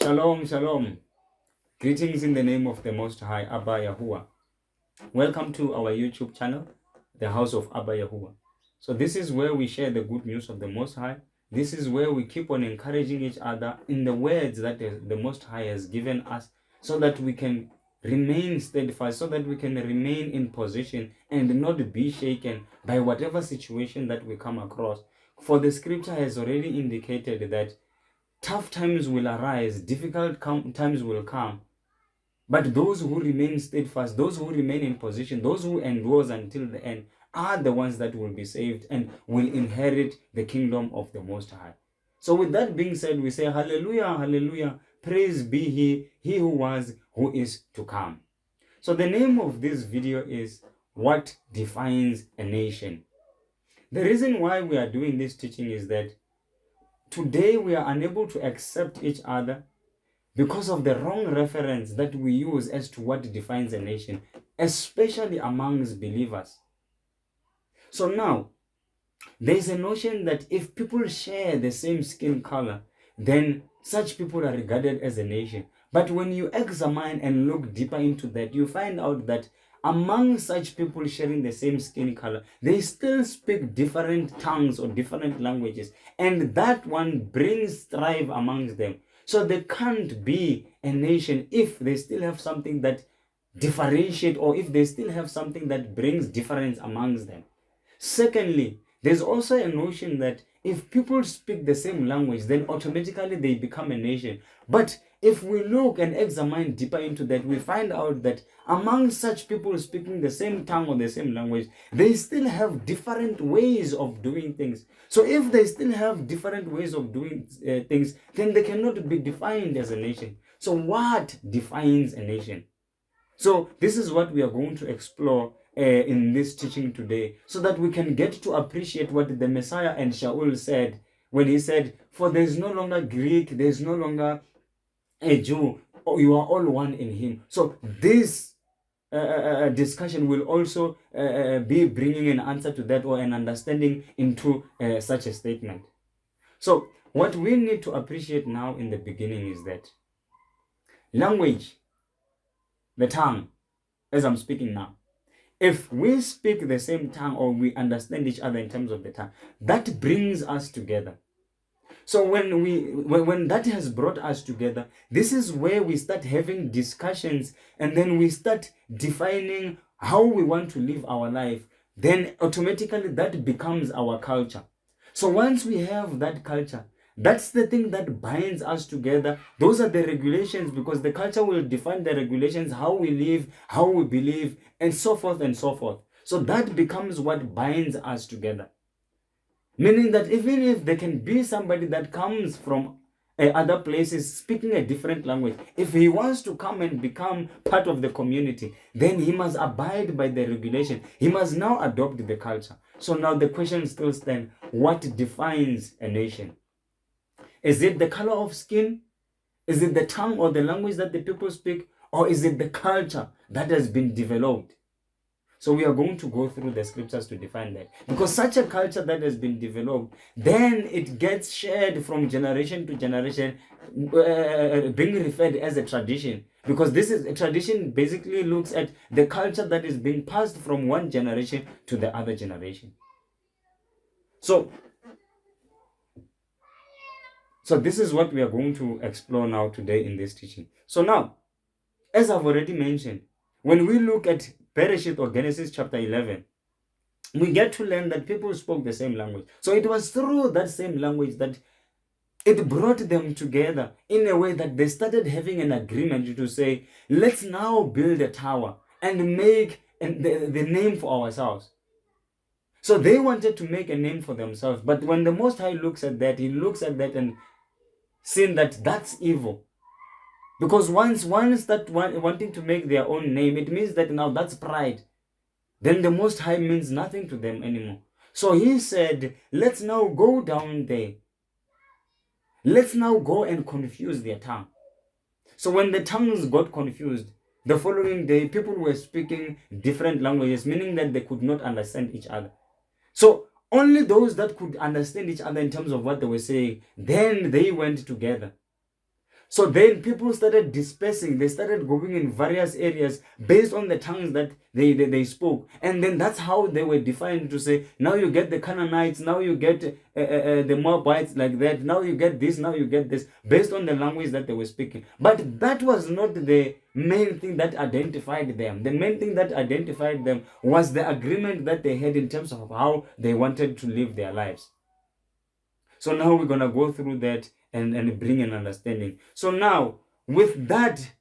Shalom, shalom. Greetings in the name of the Most High, Abba Yahuwah. Welcome to our YouTube channel, the House of Abba Yahuwah. So this is where we share the good news of the Most High. This is where we keep on encouraging each other in the words that the Most High has given us, so that we can remain steadfast, so that we can remain in position and not be shaken by whatever situation that we come across. For the scripture has already indicated that tough times will arise, difficult times will come, but those who remain steadfast, those who remain in position, those who endure until the end are the ones that will be saved and will inherit the kingdom of the Most High. So with that being said, we say hallelujah, hallelujah, praise be he who was, who is to come. So the name of this video is What Defines a Nation? The reason why we are doing this teaching is that today we are unable to accept each other because of the wrong reference that we use as to what defines a nation, especially amongst believers. So now, there is a notion that if people share the same skin color, then such people are regarded as a nation. But when you examine and look deeper into that, you find out that among such people sharing the same skin color, they still speak different tongues or different languages, and that one brings strife amongst them. So they can't be a nation if they still have something that differentiates, or if they still have something that brings difference amongst them. Secondly, there's also a notion that if people speak the same language, then automatically they become a nation. But if we look and examine deeper into that, we find out that among such people speaking the same tongue or the same language, they still have different ways of doing things. So if they still have different ways of doing things, then they cannot be defined as a nation. So what defines a nation? So this is what we are going to explore in this teaching today, so that we can get to appreciate what the Messiah and Shaul said when he said, for there is no longer Greek, there is no longer a Jew, you are all one in him. So this discussion will also be bringing an answer to that, or an understanding into such a statement. So what we need to appreciate now in the beginning is that language, the tongue, as I'm speaking now, if we speak the same tongue, or we understand each other in terms of the tongue, that brings us together. So when that has brought us together, this is where we start having discussions, and then we start defining how we want to live our life. Then automatically that becomes our culture. So once we have that culture, that's the thing that binds us together. Those are the regulations, because the culture will define the regulations, how we live, how we believe, and so forth and so forth. So that becomes what binds us together. Meaning that even if there can be somebody that comes from other places speaking a different language, if he wants to come and become part of the community, then he must abide by the regulation. He must now adopt the culture. So now the question still stands: what defines a nation? Is it the color of skin? Is it the tongue or the language that the people speak? Or is it the culture that has been developed? So we are going to go through the scriptures to define that. Because such a culture that has been developed, then it gets shared from generation to generation, being referred as a tradition. Because this is a tradition, basically looks at the culture that is being passed from one generation to the other generation. So this is what we are going to explore now today in this teaching. So now, as I've already mentioned, when we look at BERESHITH or Genesis chapter 11, we get to learn that people spoke the same language. So it was through that same language that it brought them together in a way that they started having an agreement to say, let's now build a tower and make the name for ourselves. So they wanted to make a name for themselves. But when the Most High looks at that, he looks at that and seeing that that's evil. Because once one start wanting to make their own name, it means that now that's pride. Then the Most High means nothing to them anymore. So he said, let's now go down there. Let's now go and confuse their tongue. So when the tongues got confused, the following day, people were speaking different languages, meaning that they could not understand each other. So only those that could understand each other in terms of what they were saying, then they went together. So then people started dispersing. They started going in various areas based on the tongues that they spoke. And then that's how they were defined to say, now you get the Canaanites, now you get the Moabites like that, now you get this, now you get this, based on the language that they were speaking. But that was not the main thing that identified them. The main thing that identified them was the agreement that they had in terms of how they wanted to live their lives. So now we're going to go through that and bring an understanding. So now, with that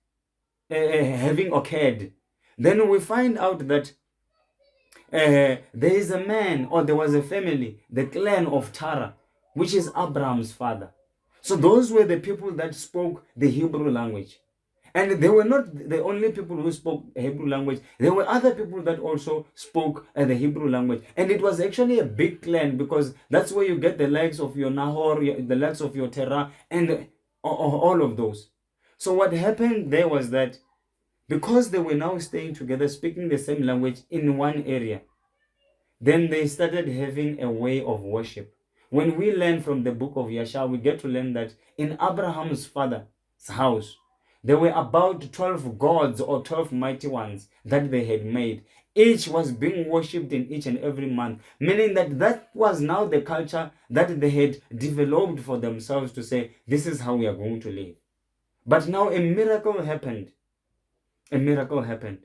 having occurred, then we find out that there is a man, or there was a family, the clan of Tara, which is Abram's father. So those were the people that spoke the Hebrew language. And they were not the only people who spoke Hebrew language. There were other people that also spoke the Hebrew language. And it was actually a big clan, because that's where you get the likes of your Nahor, the likes of your Terah, and all of those. So what happened there was that because they were now staying together, speaking the same language in one area, then they started having a way of worship. When we learn from the book of Yeshua, we get to learn that in Abraham's father's house, there were about 12 gods, or 12 mighty ones that they had made. Each was being worshipped in each and every month, meaning that that was now the culture that they had developed for themselves to say, this is how we are going to live. But now a miracle happened. A miracle happened.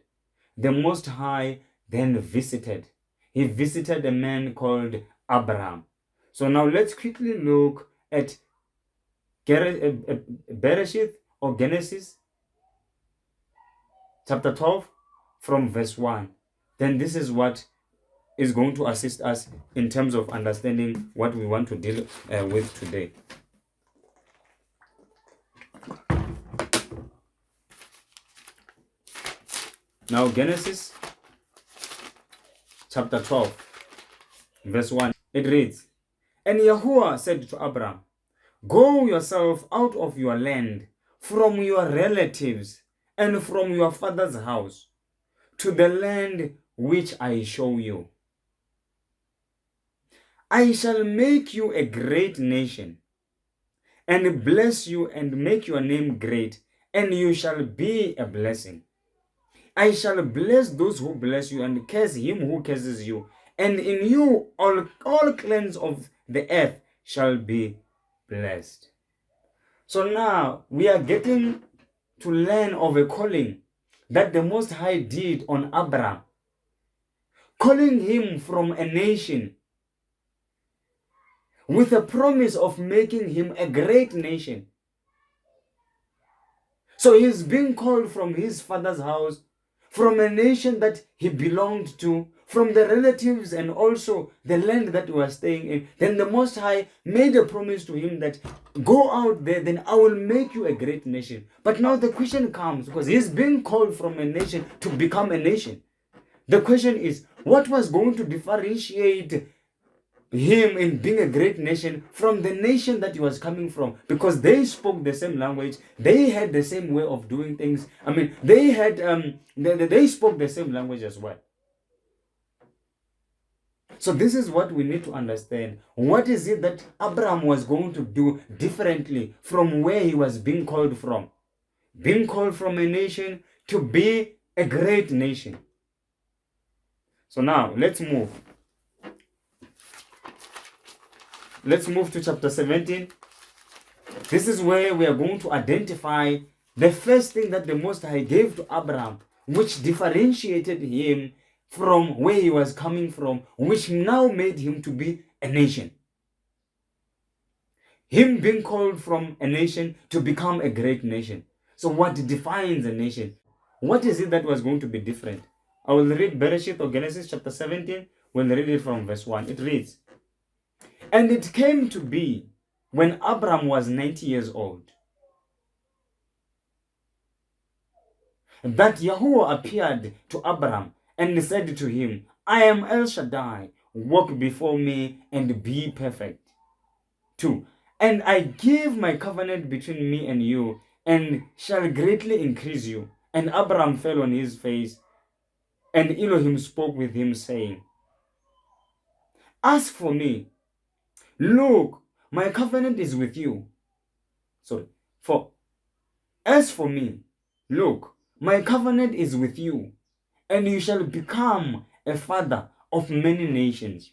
The Most High then visited. He visited a man called Abram. So now let's quickly look at BERESHITH, or Genesis, chapter 12, from verse 1. Then this is what is going to assist us in terms of understanding what we want to deal with today. Now Genesis chapter 12, verse 1, it reads, "And Yahuwah said to Abram, go yourself out of your land, from your relatives, and from your father's house, to the land which I show you. I shall make you a great nation, and bless you, and make your name great, and you shall be a blessing. I shall bless those who bless you, and curse him who curses you. And in you all clans of the earth shall be blessed." So now we are getting to learn of a calling that the Most High did on Abram, calling him from a nation with a promise of making him a great nation. So he's being called from his father's house, from a nation that he belonged to, from the relatives and also the land that we are staying in. Then the Most High made a promise to him that go out there, then I will make you a great nation. But now the question comes, because he's being called from a nation to become a nation. The question is, what was going to differentiate him in being a great nation from the nation that he was coming from? Because they spoke the same language, they had the same way of doing things. I mean, they had they spoke the same language as well. So this is what we need to understand. What is it that Abram was going to do differently from where he was being called from? Being called from a nation to be a great nation. So now let's move. Let's move to chapter 17. This is where we are going to identify the first thing that the Most High gave to Abram, which differentiated him from where he was coming from, which now made him to be a nation. Him being called from a nation to become a great nation. So what defines a nation? What is it that was going to be different? I will read BERESHITH, or Genesis chapter 17. We'll read it from verse 1. It reads, "And it came to be when Abram was 90 years old, that Yahuwah appeared to Abram and said to him, I am El Shaddai, walk before me and be perfect. 2. And I give my covenant between me and you, and shall greatly increase you. And Abram fell on his face, and Elohim spoke with him, saying, As for me, look, my covenant is with you. Sorry. 4. As for me, look, my covenant is with you, and you shall become a father of many nations.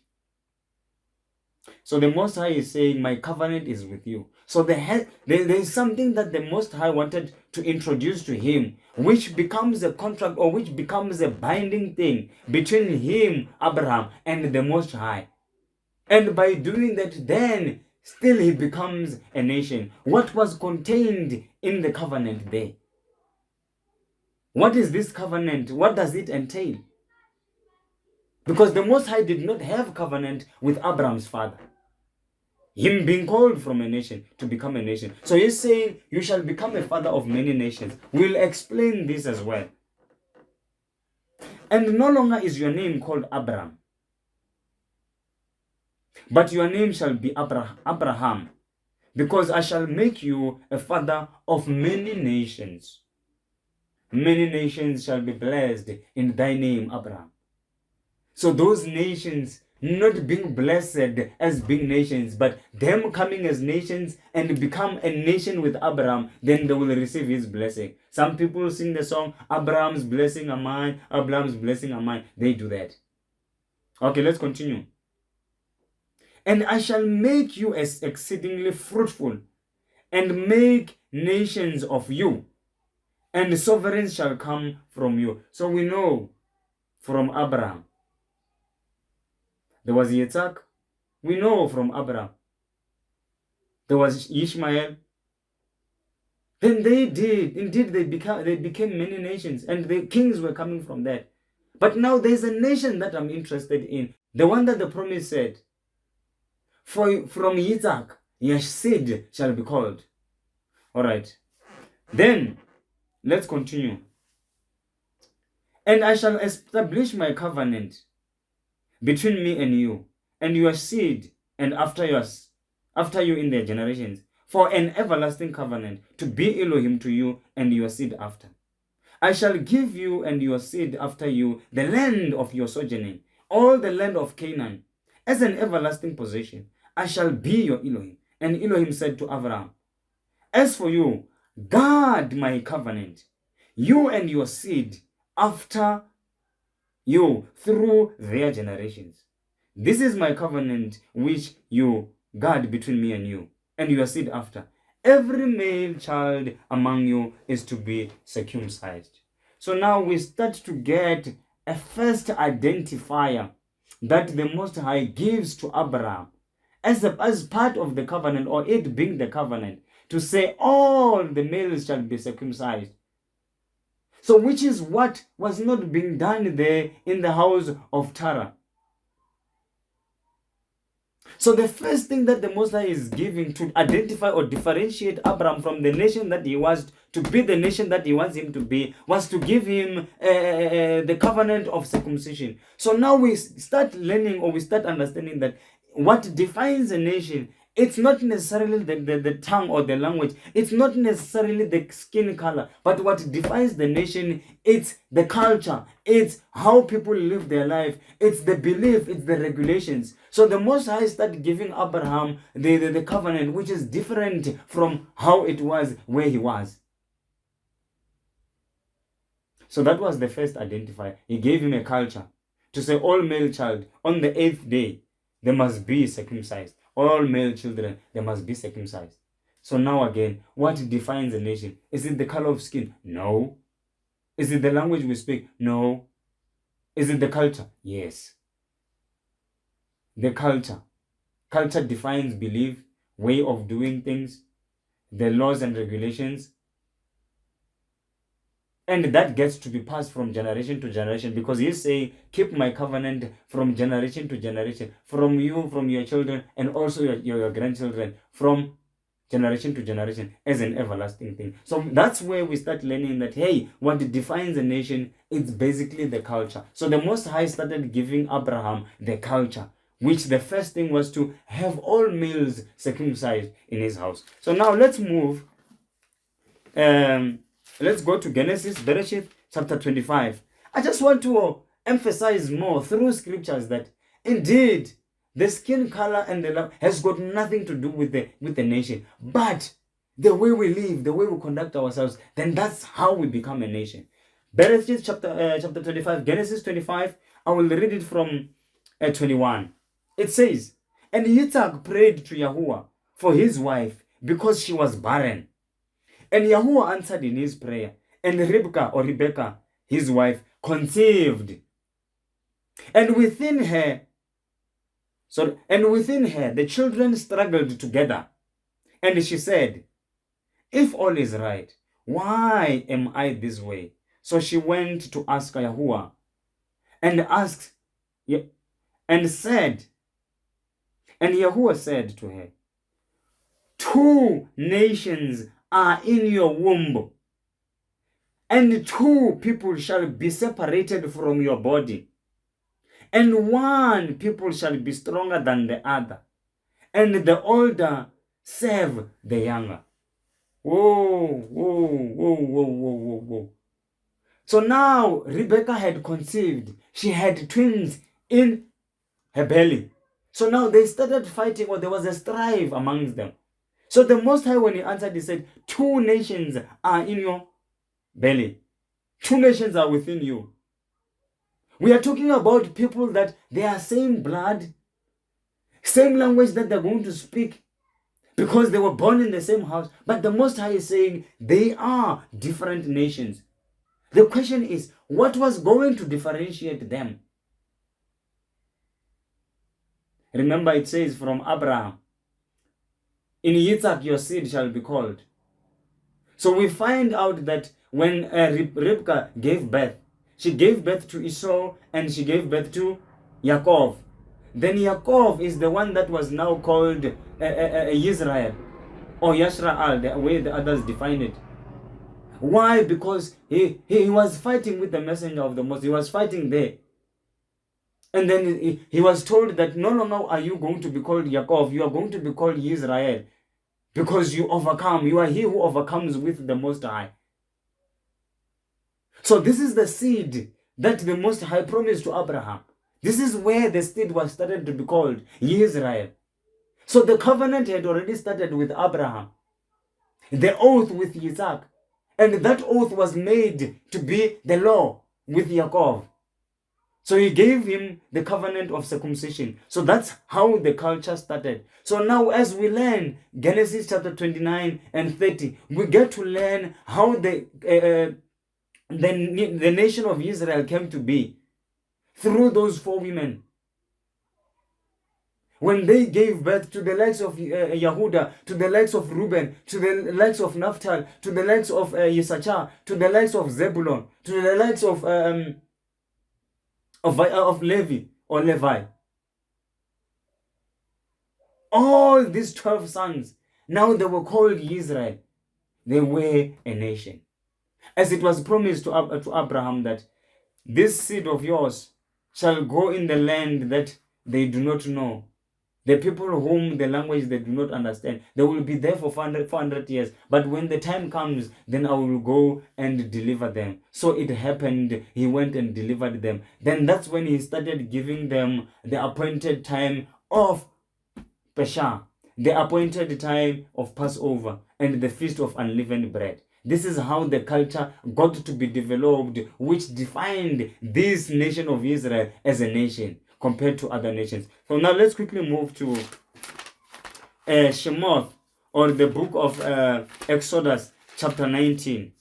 So the Most High is saying, my covenant is with you. So there is something that the Most High wanted to introduce to him, which becomes a contract, or which becomes a binding thing between him, Abraham, and the Most High. And by doing that, then still he becomes a nation. What was contained in the covenant there? What is this covenant? What does it entail? Because the Most High did not have covenant with Abraham's father, him being called from a nation to become a nation. So he's saying, you shall become a father of many nations. We'll explain this as well. And no longer is your name called Abram, but your name shall be Abraham, because I shall make you a father of many nations. Many nations shall be blessed in thy name, Abraham. So those nations not being blessed as being nations, but them coming as nations and become a nation with Abraham, then they will receive his blessing. Some people sing the song, Abraham's blessing are mine, Abraham's blessing are mine. They do that. Okay, let's continue. And I shall make you as exceedingly fruitful, and make nations of you, and sovereigns shall come from you. So we know from Abraham there was Yitzhak. We know from Abram there was Ishmael. Then they did. Indeed, they became many nations, and the kings were coming from that. But now there's a nation that I'm interested in. The one that the promise said, from Yitzhak, your seed shall be called. All right. Then, let's continue. And I shall establish my covenant between me and you, and your seed, and after you in their generations, for an everlasting covenant, to be Elohim to you and your seed after. I shall give you and your seed after you the land of your sojourning, all the land of Canaan, as an everlasting possession. I shall be your Elohim. And Elohim said to Abram, as for you, guard my covenant, you and your seed after you through their generations. This is my covenant which you guard between me and you, and your seed after. Every male child among you is to be circumcised. So now we start to get a first identifier that the Most High gives to Abraham as part of the covenant, or it being the covenant, to say all the males shall be circumcised. So which is what was not being done there in the house of Terah. So the first thing that the Most High is giving to identify or differentiate Abram from the nation that he was to be, the nation that he wants him to be, was to give him the covenant of circumcision. So now we start learning, or we start understanding that what defines a nation, it's not necessarily the tongue or the language. It's not necessarily the skin color. But what defines the nation, it's the culture. It's how people live their life. It's the belief. It's the regulations. So the Most High started giving Abraham the covenant, which is different from how it was where he was. So that was the first identifier. He gave him a culture to say all male child on the 8th day, they must be circumcised. All male children, they must be circumcised. So now again, what defines a nation? Is it the color of skin? No. Is it the language we speak? No. Is it the culture? Yes. The culture. Culture defines belief, way of doing things, the laws and regulations. And that gets to be passed from generation to generation, because he's saying, keep my covenant from generation to generation, from you, from your children, and also your grandchildren, from generation to generation, as an everlasting thing. So that's where we start learning that, hey, what defines a nation, it's basically the culture. So the Most High started giving Abraham the culture, which the first thing was to have all males circumcised in his house. So now let's move. Let's go to Genesis, BERESHITH, chapter 25. I just want to emphasize more through scriptures that indeed the skin color and the love has got nothing to do with the nation. But the way we live, the way we conduct ourselves, then that's how we become a nation. BERESHITH chapter 25, Genesis 25, I will read it from 21. It says, and Yitzhak prayed to Yahuwah for his wife because she was barren. And Yahuwah answered in his prayer, and Rebecca, his wife, conceived. And within her, the children struggled together. And she said, if all is right, why am I this way? So she went to ask Yahuwah and asked, and said, and Yahuwah said to her, 2 nations are in your womb, and 2 people shall be separated from your body, and 1 people shall be stronger than the other, and the older serve the younger. Whoa. So now Rebecca had conceived. She had twins in her belly. So now they started fighting, or there was a strife amongst them. So the Most High, when he answered, he said, 2 nations are in your belly. 2 nations are within you. We are talking about people that they are same blood, same language that they're going to speak, because they were born in the same house. But the Most High is saying they are different nations. The question is, what was going to differentiate them? Remember, it says from Abram, in Yitzhak your seed shall be called. So we find out that when Rebecca gave birth, she gave birth to Esau and she gave birth to Yaakov. Then Yaakov is the one that was now called Israel, or Yisrael, the way the others define it. Why? Because he was fighting with the messenger of the Most. He was fighting there. And then he was told that no longer are you going to be called Yaakov, you are going to be called Israel, because you overcome. You are he who overcomes with the Most High. So this is the seed that the Most High promised to Abraham. This is where the seed was started to be called Israel. So the covenant had already started with Abraham. The oath with Isaac. And that oath was made to be the law with Yaakov. So he gave him the covenant of circumcision. So that's how the culture started. So now as we learn Genesis chapter 29 and 30, we get to learn how the nation of Israel came to be through those 4 women. When they gave birth to the likes of Yehuda, to the likes of Reuben, to the likes of Naphtali, to the likes of Issachar, to the likes of Zebulon, to the likes of Levi or Levi. All these 12 sons, now they were called Israel. They were a nation. As it was promised to Abraham that this seed of yours shall go in the land that they do not know. The people whom the language they do not understand, they will be there for 400 years. But when the time comes, then I will go and deliver them. So it happened. He went and delivered them. Then that's when he started giving them the appointed time of Pesach, the appointed time of Passover, and the Feast of Unleavened Bread. This is how the culture got to be developed, which defined this nation of Israel as a nation compared to other nations. So now let's quickly move to SHEMOTH, or the book of Exodus chapter 19.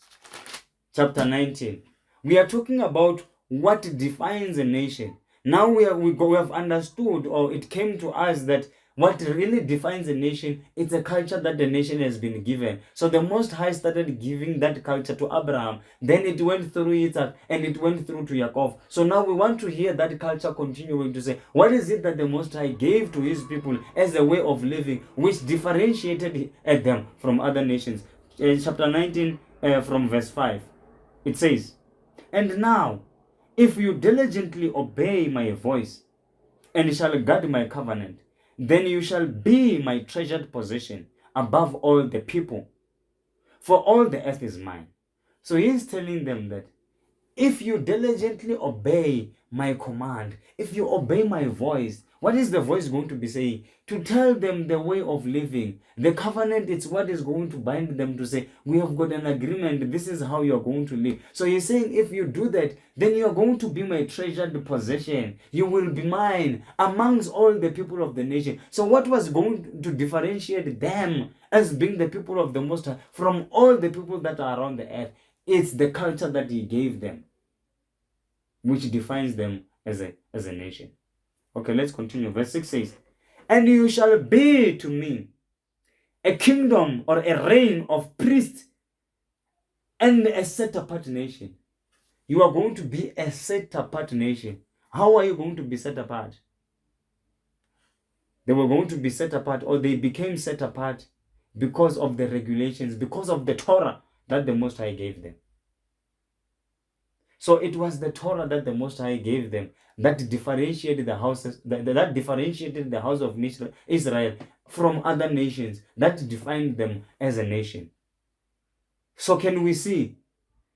Chapter 19. We are talking about what defines a nation. Now we have understood, or it came to us, that what really defines a nation, it's a culture that the nation has been given. So the Most High started giving that culture to Abraham. Then it went through Isaac and it went through to Yaakov. So now we want to hear that culture continuing to say, what is it that the Most High gave to his people as a way of living, which differentiated them from other nations? Chapter 19 from verse 5. It says, and now, if you diligently obey my voice and shall guard my covenant, then you shall be my treasured possession above all the people, for all the earth is mine. So he is telling them that if you diligently obey my command, if you obey my voice, what is the voice going to be saying? To tell them the way of living. The covenant, it's what is going to bind them to say, we have got an agreement, this is how you're going to live. So he's saying, if you do that, then you're going to be my treasured possession. You will be mine amongst all the people of the nation. So what was going to differentiate them as being the people of the Most High from all the people that are around the earth? It's the culture that he gave them, which defines them as a nation. Okay, let's continue. Verse 6 says, and you shall be to me a kingdom or a reign of priests and a set apart nation. You are going to be a set apart nation. How are you going to be set apart? They were going to be set apart, or they became set apart because of the regulations, because of the Torah that the Most High gave them. So it was the Torah that the Most High gave them that differentiated the houses, that differentiated the house of Israel from other nations, that defined them as a nation. So can we see?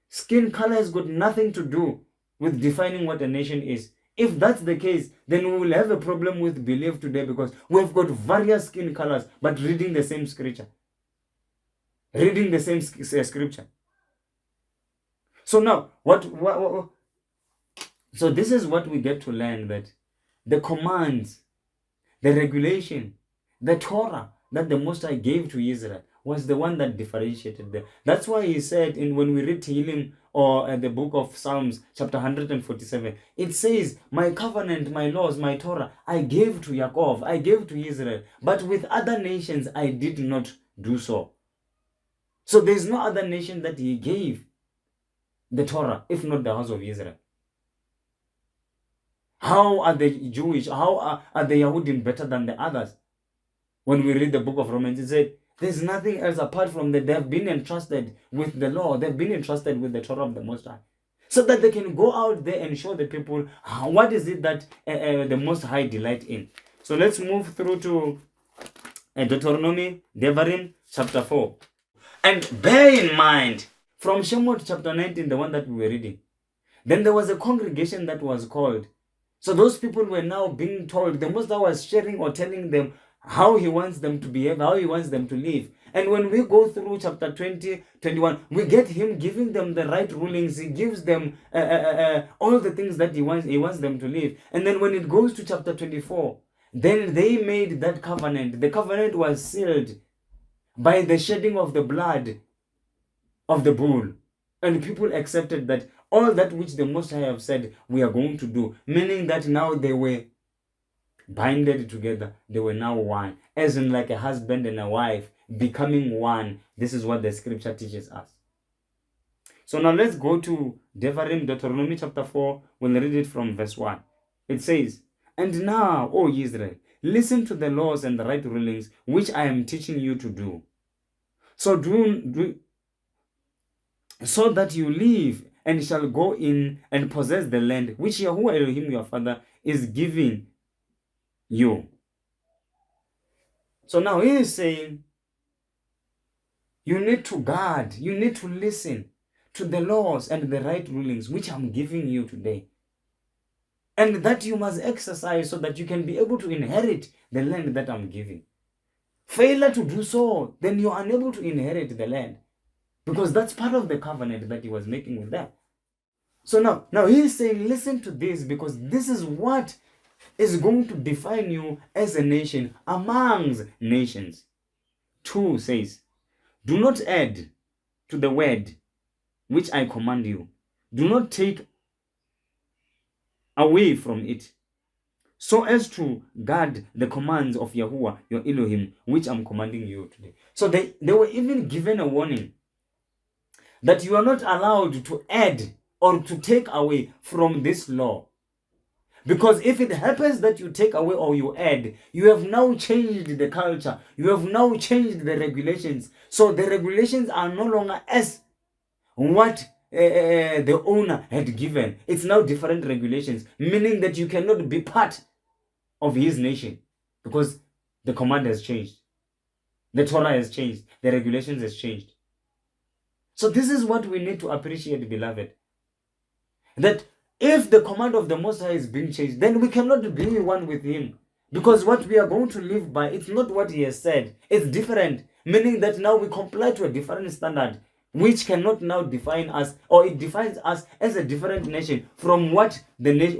Skin color has got nothing to do with defining what a nation is. If that's the case, then we will have a problem with belief today, because we've got various skin colors but reading the same scripture. Reading the same scripture. So now, so this is what we get to learn, that the commands, the regulation, the Torah that the Most High gave to Israel was the one that differentiated them. That's why he said, when we read Tehillim or the book of Psalms, chapter 147, it says, my covenant, my laws, my Torah, I gave to Yaakov, I gave to Israel, but with other nations I did not do so. So there's no other nation that he gave the Torah, if not the house of Israel. How are the Jewish, how are the Yahudim better than the others? When we read the book of Romans, it said, there's nothing else apart from that. They have been entrusted with the law. They've been entrusted with the Torah of the Most High, so that they can go out there and show the people what is it that the Most High delight in. So let's move through to Deuteronomy, DEBARIM, chapter 4. And bear in mind, from SHEMOTH chapter 19, the one that we were reading, then there was a congregation that was called. So those people were now being told, the Most High was sharing or telling them how he wants them to behave, how he wants them to live. And when we go through chapter 20, 21, we get him giving them the right rulings. He gives them all the things that he wants them to live. And then when it goes to chapter 24, then they made that covenant. The covenant was sealed by the shedding of the blood of the bull. And people accepted that all that which the Most High have said we are going to do, meaning that now they were binded together. They were now one, as in like a husband and a wife becoming one. This is what the scripture teaches us. So now let's go to DEBARIM, Deuteronomy chapter 4. We'll read it from verse 1. It says, and now, O Israel, listen to the laws and the right rulings which I am teaching you to do. So so that you live and shall go in and possess the land which Yahuwah Elohim your father is giving you. So now he is saying, you need to guard, you need to listen to the laws and the right rulings which I'm giving you today. And that you must exercise so that you can be able to inherit the land that I'm giving. Failure to do so, then you're unable to inherit the land, because that's part of the covenant that he was making with them. So now he is saying, listen to this, because this is what is going to define you as a nation amongst nations. 2 says, do not add to the word which I command you. Do not take away from it, so as to guard the commands of Yahuwah your Elohim, which I'm commanding you today. So they were even given a warning that you are not allowed to add or to take away from this law. Because if it happens that you take away or you add, you have now changed the culture. You have now changed the regulations. So the regulations are no longer as what the owner had given. It's now different regulations, meaning that you cannot be part of his nation, because the command has changed. The Torah has changed. The regulations has changed. So this is what we need to appreciate, beloved. That if the command of the Most High is being changed, then we cannot be one with him. Because what we are going to live by, it's not what he has said. It's different. Meaning that now we comply to a different standard, which cannot now define us, or it defines us as a different nation from what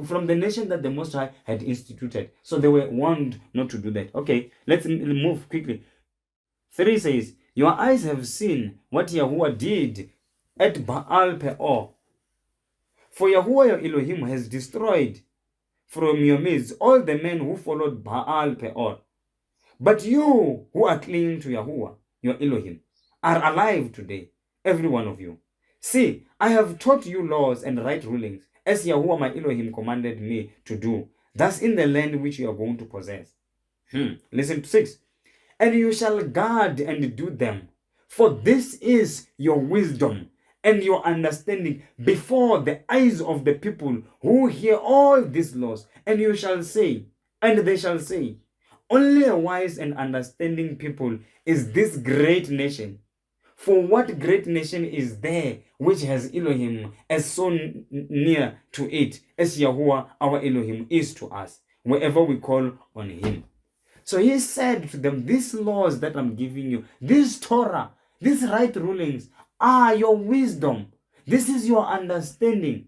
from the nation that the Most High had instituted. So they were warned not to do that. Okay, let's move quickly. 3 says, your eyes have seen what Yahuwah did at Baal Peor. For Yahuwah your Elohim has destroyed from your midst all the men who followed Baal Peor. But you who are clinging to Yahuwah your Elohim are alive today, every one of you. See, I have taught you laws and right rulings, as Yahuwah my Elohim commanded me to do, thus in the land which you are going to possess. Listen to 6. And you shall guard and do them, for this is your wisdom and your understanding before the eyes of the people who hear all these laws. And you shall say, and they shall say, only a wise and understanding people is this great nation. For what great nation is there which has Elohim as so near to it as Yahuwah our Elohim is to us, wherever we call on him? So he said to them, these laws that I'm giving you, this Torah, these right rulings are your wisdom. This is your understanding.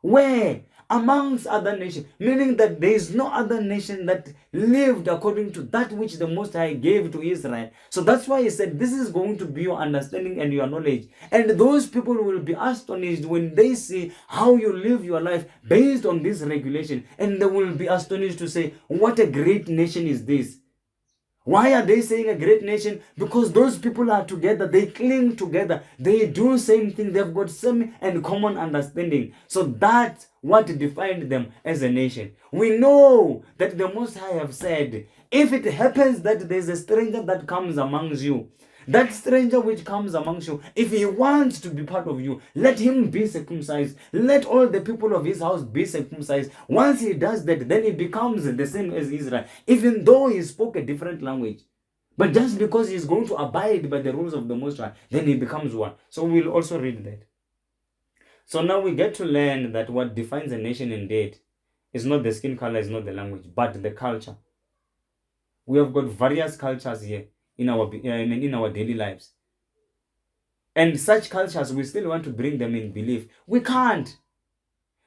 Where? Amongst other nations. Meaning that there is no other nation that lived according to that which the Most High gave to Israel. So that's why he said, this is going to be your understanding and your knowledge. And those people will be astonished when they see how you live your life based on this regulation. And they will be astonished to say, what a great nation is this? Why are they saying a great nation? Because those people are together. They cling together. They do same thing. They've got same and common understanding. So that's what defined them as a nation. We know that the Most High have said, if it happens that there's a stranger that comes amongst you, that stranger which comes amongst you, if he wants to be part of you, let him be circumcised. Let all the people of his house be circumcised. Once he does that, then he becomes the same as Israel, even though he spoke a different language. But just because he's going to abide by the rules of the Most High, then he becomes one. So we'll also read that. So now we get to learn that what defines a nation indeed is not the skin color, is not the language, but the culture. We have got various cultures here in our daily lives. And such cultures, we still want to bring them in belief. We can't.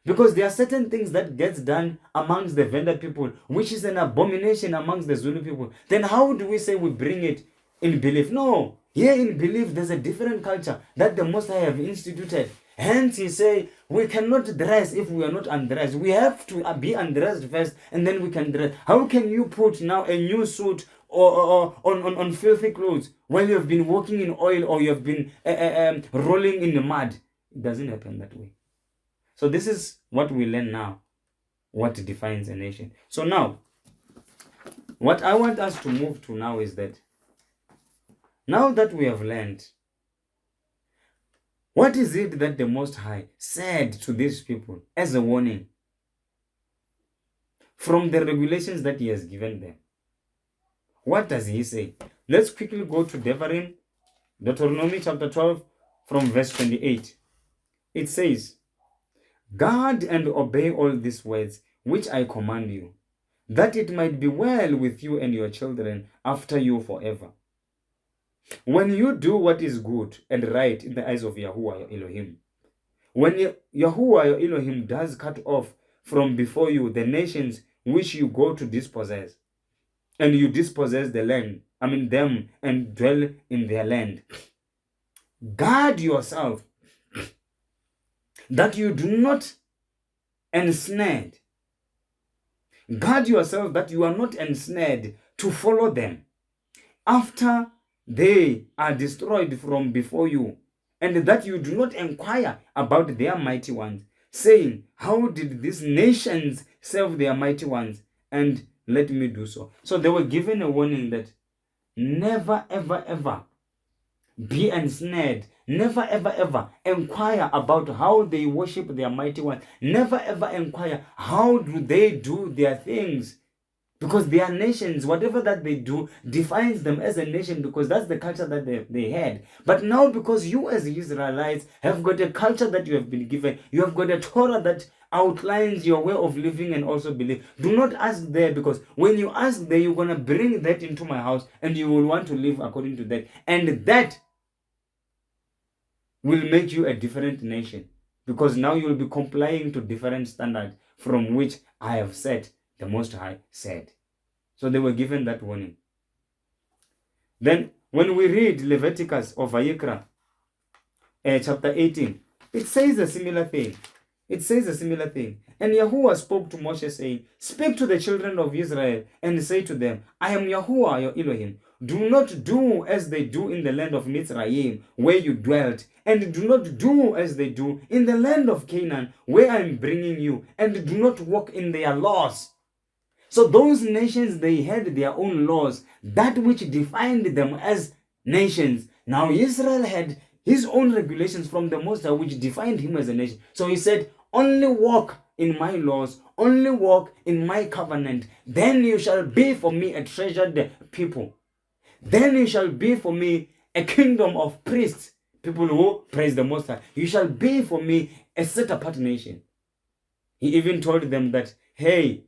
Because there are certain things that gets done amongst the Venda people, which is an abomination amongst the Zulu people. Then how do we say we bring it in belief? No. Here in belief, there's a different culture that the Most High have instituted. Hence, he say, we cannot dress if we are not undressed. We have to be undressed first, and then we can dress. How can you put now a new suit or on filthy clothes while you have been walking in oil or you have been rolling in the mud? It doesn't happen that way. So this is what we learn now, what defines a nation. So now, what I want us to move to now is that, now that we have learned, what is it that the Most High said to these people as a warning from the regulations that he has given them? What does he say? Let's quickly go to DEBARIM, Deuteronomy chapter 12, from verse 28. It says, guard and obey all these words which I command you, that it might be well with you and your children after you forever. When you do what is good and right in the eyes of Yahuwah your Elohim, when Yahuwah your Elohim does cut off from before you the nations which you go to dispossess, and you dispossess the land, them, and dwell in their land, guard yourself that you do not ensnared. Guard yourself that you are not ensnared to follow them after they are destroyed from before you, and that you do not inquire about their mighty ones, saying, how did these nations serve their mighty ones? And let me do so. So they were given a warning that never ever ever be ensnared. Never ever ever inquire about how they worship their mighty one. Never ever inquire how do they do their things. Because they are nations. Whatever that they do defines them as a nation, because that's the culture that they had. But now, because you as Israelites have got a culture that you have been given, you have got a Torah that outlines your way of living and also belief. Do not ask there, because when you ask there, you're going to bring that into my house and you will want to live according to that. And that will make you a different nation, because now you will be complying to different standards from which I have set, the Most High said. So they were given that warning. Then when we read Leviticus or Vayikra, chapter 18, it says a similar thing. It says a similar thing. And Yahuwah spoke to Moshe, saying, speak to the children of Israel and say to them, I am Yahuwah your Elohim. Do not do as they do in the land of Mitzrayim, where you dwelt, and do not do as they do in the land of Canaan, where I am bringing you, and do not walk in their laws. So those nations, they had their own laws, that which defined them as nations. Now Israel had his own regulations from the Most High, which defined him as a nation. So he said, only walk in my laws, only walk in my covenant, then you shall be for me a treasured people. Then you shall be for me a kingdom of priests, people who praise the Most High. You shall be for me a set apart nation. He even told them that, hey,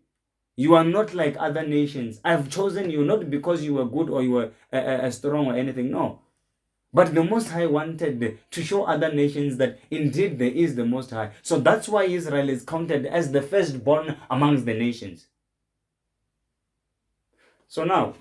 you are not like other nations. I've chosen you not because you were good or you were strong or anything. No. But the Most High wanted to show other nations that indeed there is the Most High. So that's why Israel is counted as the firstborn amongst the nations. So now,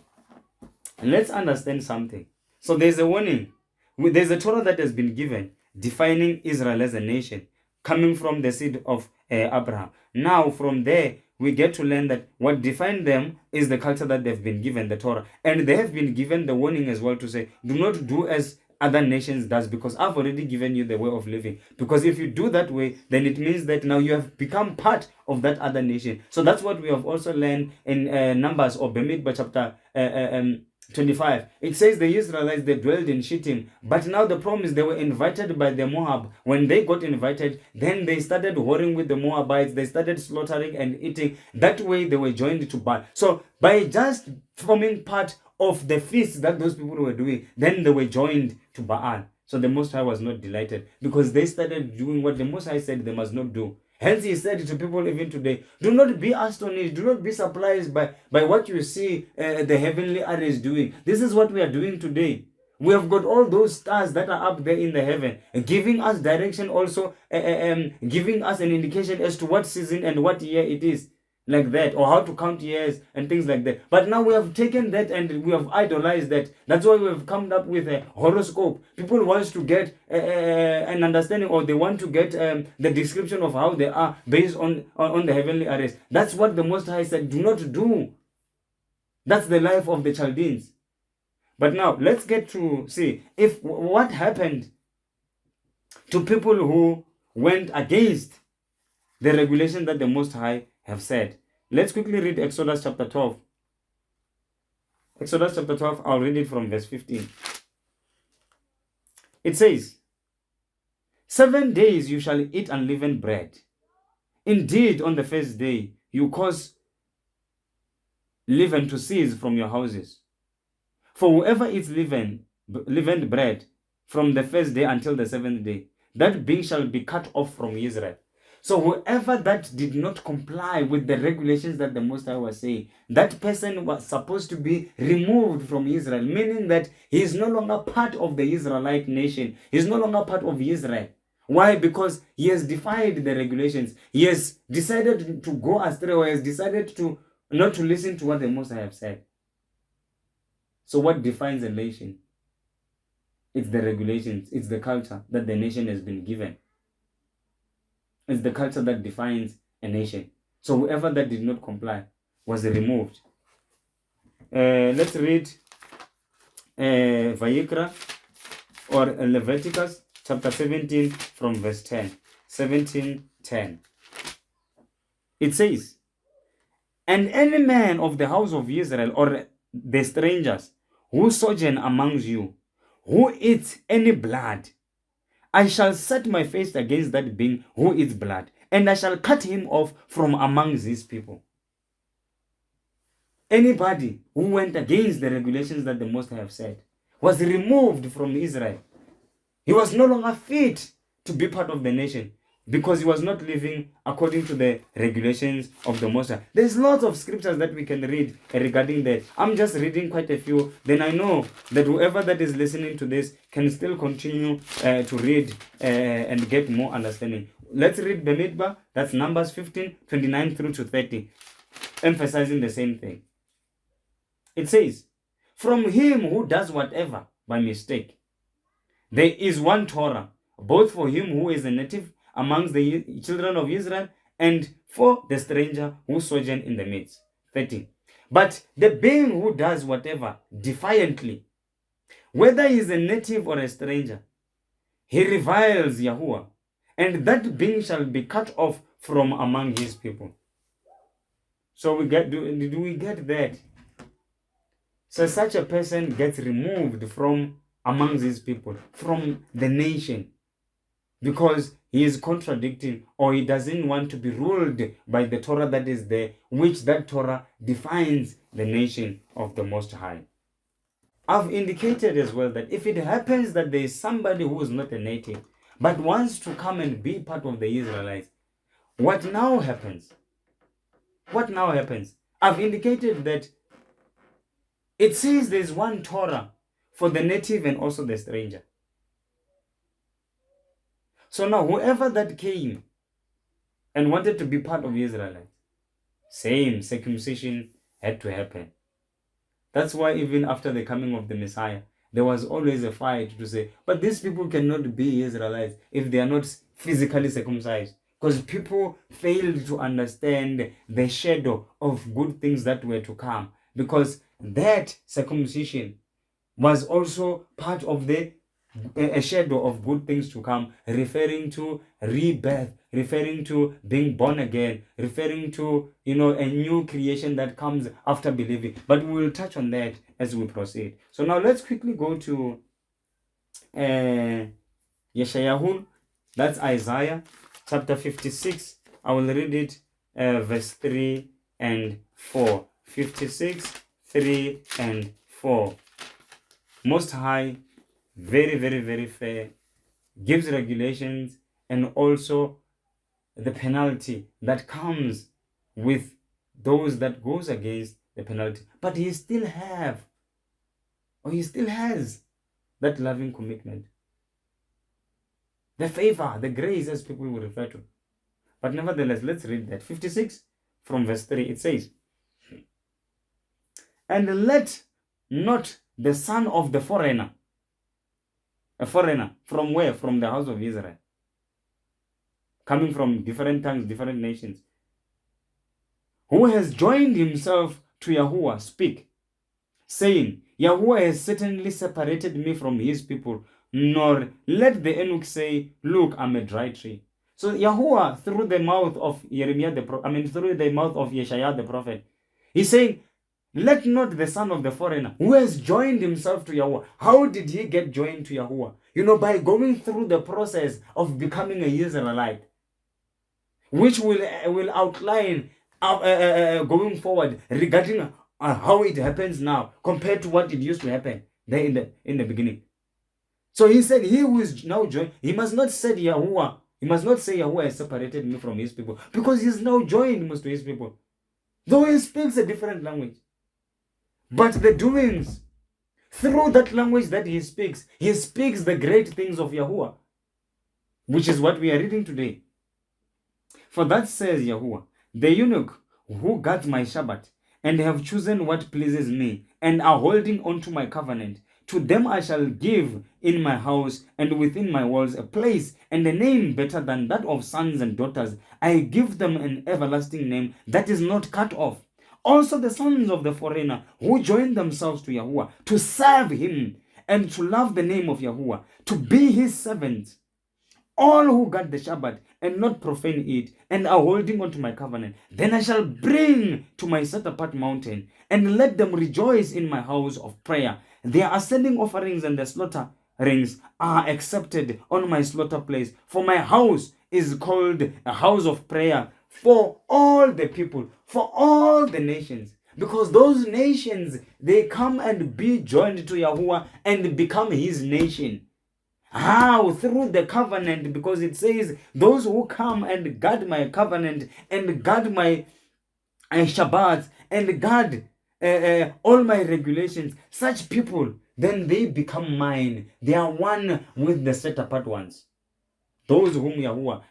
let's understand something. So there's a warning. There's a Torah that has been given defining Israel as a nation, coming from the seed of Abraham. Now from there, we get to learn that what defined them is the culture that they've been given, the Torah. And they have been given the warning as well to say, do not do as other nations does, because I've already given you the way of living. Because if you do that way, then it means that now you have become part of that other nation. So that's what we have also learned in Numbers or BEMIDBAR chapter 25. It says the Israelites, they dwelled in Shittim, but now the problem is they were invited by the Moab. When they got invited, then they started warring with the Moabites. They started slaughtering and eating. That way they were joined to Baal. So by just forming part of the feasts that those people were doing, then they were joined to Baal. So the Most High was not delighted, because they started doing what the Most High said they must not do. Hence he said to people even today, do not be astonished, do not be surprised by what you see the heavenly arrays doing. This is what we are doing today. We have got all those stars that are up there in the heaven, giving us direction also, giving us an indication as to what season and what year it is. Like that, or how to count years and things like that. But now we have taken that and we have idolized that. That's why we have come up with a horoscope. People want to get an understanding, or they want to get the description of how they are based on the heavenly arrays. That's what the Most High said, do not do. That's the life of the Chaldeans. But now let's get to see if what happened to people who went against the regulation that the Most High have said. Let's quickly read Exodus chapter 12. Exodus chapter 12, I'll read it from verse 15. It says, 7 days you shall eat unleavened bread. Indeed, on the first day you cause leaven to cease from your houses. For whoever eats leavened bread from the first day until the 7th day, that being shall be cut off from Israel. So whoever that did not comply with the regulations that the Most High was saying, that person was supposed to be removed from Israel, meaning that he is no longer part of the Israelite nation. He is no longer part of Israel. Why? Because he has defied the regulations. He has decided to go astray, or has decided to not to listen to what the Most High have said. So what defines a nation? It's the regulations. It's the culture that the nation has been given. It's the culture that defines a nation. So whoever that did not comply was removed. Let's read Vayikra or Leviticus chapter 17 from verse 10. 17:10. It says, and any man of the house of Israel or the strangers who sojourn amongst you, who eats any blood, I shall set my face against that being who eats blood, and I shall cut him off from among these people. Anybody who went against the regulations that the Most High have set was removed from Israel. He was no longer fit to be part of the nation because he was not living according to the regulations of the Most High. There's lots of scriptures that we can read regarding that. I'm just reading quite a few. Then I know that whoever that is listening to this can still continue to read and get more understanding. Let's read BEMIDBAR. That's Numbers 15, 29 through to 30, emphasizing the same thing. It says, from him who does whatever by mistake, there is one Torah, both for him who is a native amongst the children of Israel and for the stranger who sojourn in the midst. 30. But the being who does whatever defiantly, whether he is a native or a stranger, he reviles Yahuwah, and that being shall be cut off from among his people. So do we get that? So such a person gets removed from amongst his people, from the nation, because he is contradicting, or he doesn't want to be ruled by the Torah that is there, which that Torah defines the nation of the Most High. I've indicated as well that if it happens that there is somebody who is not a native, but wants to come and be part of the Israelites, what now happens? What now happens? I've indicated that it says there's one Torah for the native and also the stranger. So now whoever that came and wanted to be part of Israelites, same circumcision had to happen. That's why even after the coming of the Messiah, there was always a fight to say, but these people cannot be Israelites if they are not physically circumcised. Because people failed to understand the shadow of good things that were to come. Because that circumcision was also part of a shadow of good things to come, referring to rebirth, referring to being born again, referring to, a new creation that comes after believing. But we will touch on that as we proceed. So now let's quickly go to YESHAYAHU. That's Isaiah chapter 56. I will read it verse 3 and 4. 56, 3 and 4. Most High, very, very, very fair, gives regulations and also the penalty that comes with those that goes against the penalty. But he still has that loving commitment. The favor, the grace, as people will refer to. But nevertheless, let's read that. 56 from verse 3, it says, and let not the son of the foreigner, a foreigner, from where? From the house of Israel, coming from different tongues, different nations, who has joined himself to Yahuwah, speak, saying, Yahuwah has certainly separated me from his people, nor let the eunuch say, look, I'm a dry tree. So Yahuwah, through the mouth of through the mouth of Yeshayah the prophet, he's saying, let not the son of the foreigner who has joined himself to Yahuwah. How did he get joined to Yahuwah? By going through the process of becoming a Israelite, which will outline going forward regarding how it happens now compared to what it used to happen there in the beginning. So he said, he who is now joined, he must not say Yahuwah. He must not say Yahuwah has separated me from his people, because he is now joined to his people. Though he speaks a different language. But the doings, through that language that he speaks the great things of Yahuwah, which is what we are reading today. For that says Yahuwah, the eunuch who guards my Shabbat, and have chosen what pleases me, and are holding on to my covenant, to them I shall give in my house and within my walls a place and a name better than that of sons and daughters. I give them an everlasting name that is not cut off. Also the sons of the foreigner who join themselves to Yahuwah, to serve him and to love the name of Yahuwah, to be his servants. All who guard the Shabbat and not profane it, and are holding on to my covenant, then I shall bring to my set apart mountain, and let them rejoice in my house of prayer. Their ascending offerings and their slaughterings are accepted on my slaughter place. For my house is called a house of prayer for all the people, for all the nations. Because those nations, they come and be joined to Yahuwah and become his nation. How? Through the covenant, because it says, those who come and guard my covenant and guard my Shabbat and guard all my regulations, such people, then they become mine. They are one with the set apart ones. Those whom Yahuwah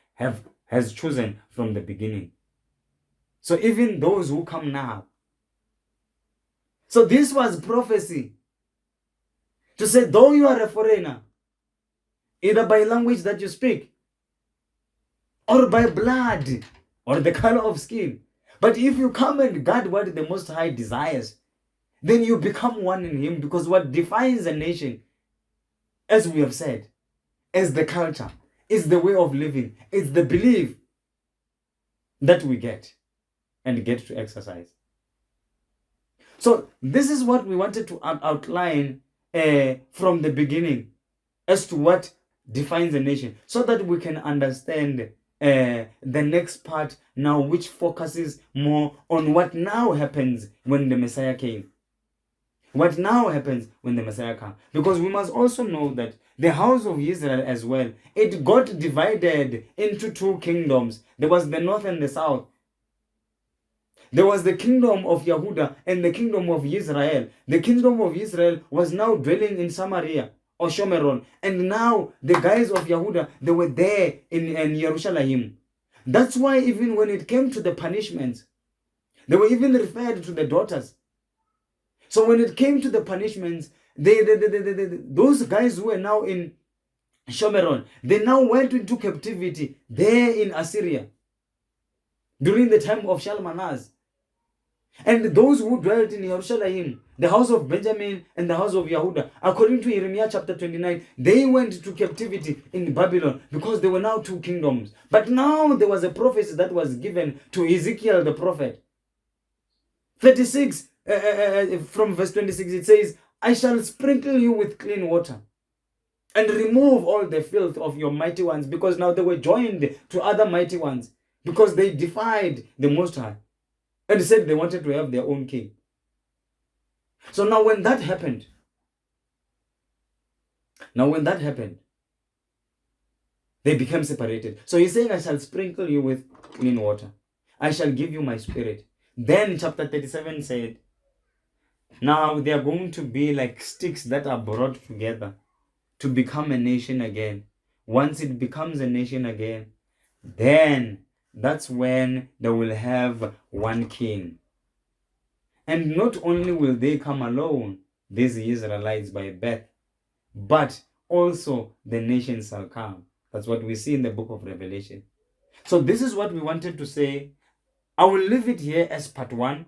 has chosen from the beginning. So even those who come now. So this was prophecy. To say, though you are a foreigner, either by language that you speak, or by blood, or the color of skin, but if you come and guard what the Most High desires, then you become one in him, because what defines a nation, as we have said, is the culture, is the way of living, it's the belief that we get and get to exercise. So this is what we wanted to outline from the beginning as to what defines a nation, so that we can understand the next part now, which focuses more on what now happens when the Messiah came. What now happens when the Messiah comes. Because we must also know that the house of Israel as well, it got divided into two kingdoms. There was the north and the south. There was the kingdom of Yehuda and the kingdom of Israel. The kingdom of Israel was now dwelling in Samaria or Shomeron. And now the guys of Yehuda, they were there in Jerusalem. That's why even when it came to the punishments, they were even referred to the daughters. So when it came to the punishments, those guys who were now in Shomeron, they now went into captivity there in Assyria during the time of Shalmaneser. And those who dwelt in Jerusalem, the house of Benjamin and the house of Yehuda, according to Jeremiah chapter 29, they went to captivity in Babylon because there were now two kingdoms. But now there was a prophecy that was given to Ezekiel the prophet. 36, from verse 26, it says, I shall sprinkle you with clean water and remove all the filth of your mighty ones, because now they were joined to other mighty ones because they defied the Most High and said they wanted to have their own king. So now when that happened, they became separated. So he's saying, I shall sprinkle you with clean water. I shall give you my spirit. Then chapter 37 said, now they are going to be like sticks that are brought together to become a nation again. Once it becomes a nation again, then that's when they will have one king. And not only will they come alone, these Israelites by birth, but also the nations shall come. That's what we see in the book of Revelation. So this is what we wanted to say. I will leave it here as part 1.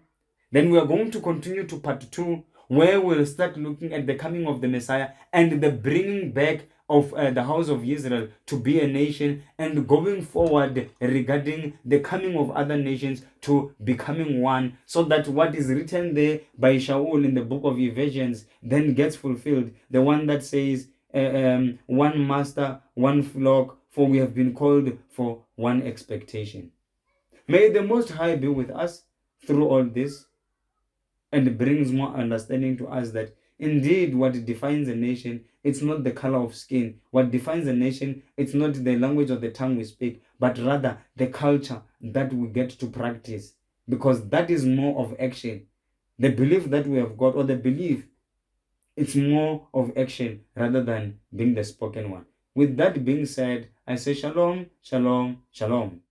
Then we are going to continue to part 2, where we'll start looking at the coming of the Messiah and the bringing back of the house of Israel to be a nation, and going forward regarding the coming of other nations to becoming one, so that what is written there by Shaul in the book of Ephesians then gets fulfilled. The one that says, one master, one flock, for we have been called for one expectation. May the Most High be with us through all this, and brings more understanding to us that indeed what defines a nation, it's not the color of skin. What defines a nation, it's not the language or the tongue we speak, but rather the culture that we get to practice, because that is more of action. The belief that we have got, or the belief, it's more of action rather than being the spoken one. With that being said, I say shalom, shalom, shalom.